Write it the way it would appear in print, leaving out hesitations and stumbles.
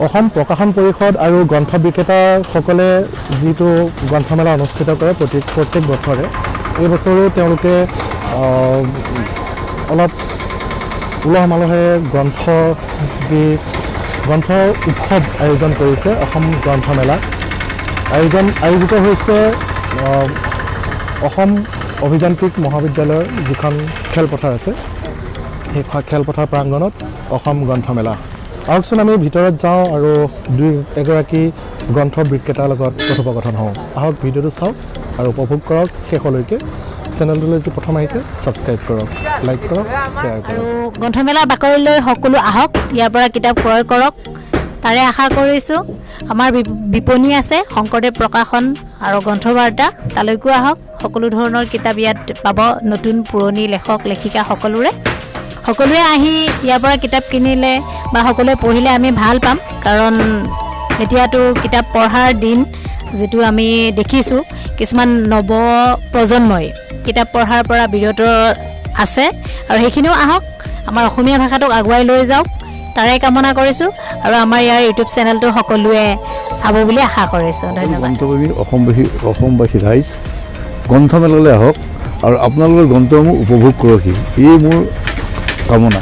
অসম প্ৰকাশন পৰিষদ আৰু গ্ৰন্থ বিক্ৰেতাসকলে যিটো গ্ৰন্থমেলা অনুষ্ঠিত কৰে প্ৰত্যেক বছৰে এই বছৰো তেওঁলোকে অলপ উলহ মালহেৰে গ্ৰন্থ উৎসৱ আয়োজন কৰিছে। অসম গ্ৰন্থমেলা আয়োজিত হৈছে অসম অভিযান্ত্ৰিক মহাবিদ্যালয়ৰ যিখন খেলপথাৰ আছে সেই খেলপথাৰ প্ৰাংগণত অসম গ্ৰন্থমেলা। আহকচোন আমি ভিতৰত যাওঁ আৰু এগৰাকী গ্ৰন্থ বিক্ৰেতাৰ লগত কথোপকথন হওঁ। আহক ভিডিঅ'টো চাওক আৰু উপভোগ কৰক শেষলৈকে। চেনেলটোলৈ যদি প্ৰথম আহিছে ছাবস্ক্ৰাইব কৰক, লাইক কৰক, শ্বেয়াৰ কৰক। আৰু গ্ৰন্থমেলাৰ বাকৰিলৈ সকলো আহক, ইয়াৰ পৰা কিতাপ ক্ৰয় কৰক, তাৰে আশা কৰিছোঁ। আমাৰ বিপণী আছে শংকৰদেৱ প্ৰকাশন আৰু গ্ৰন্থবাৰ্তা, তালৈকো আহক। সকলো ধৰণৰ কিতাপ ইয়াত পাব, নতুন পুৰণি লেখক লেখিকা সকলোৱে আহি ইয়াৰ পৰা কিতাপ কিনিলে বা সকলোৱে পঢ়িলে আমি ভাল পাম। কাৰণ এতিয়াতো কিতাপ পঢ়াৰ দিন, যিটো আমি দেখিছোঁ কিছুমান নৱ প্ৰজন্মই কিতাপ পঢ়াৰ পৰা বিৰত আছে আৰু সেইখিনিও আহক, আমাৰ অসমীয়া ভাষাটোক আগুৱাই লৈ যাওক, তাৰে কামনা কৰিছোঁ। আৰু আমাৰ ইয়াৰ ইউটিউব চেনেলটো সকলোৱে চাব বুলি আশা কৰিছোঁ। ধন্যবাদ। অসমবাসী ৰাইজ গ্ৰন্থমেলালৈ আহক আৰু আপোনালোকৰ গ্ৰন্থসমূহ উপভোগ কৰকহি, এই মোৰ কামনা।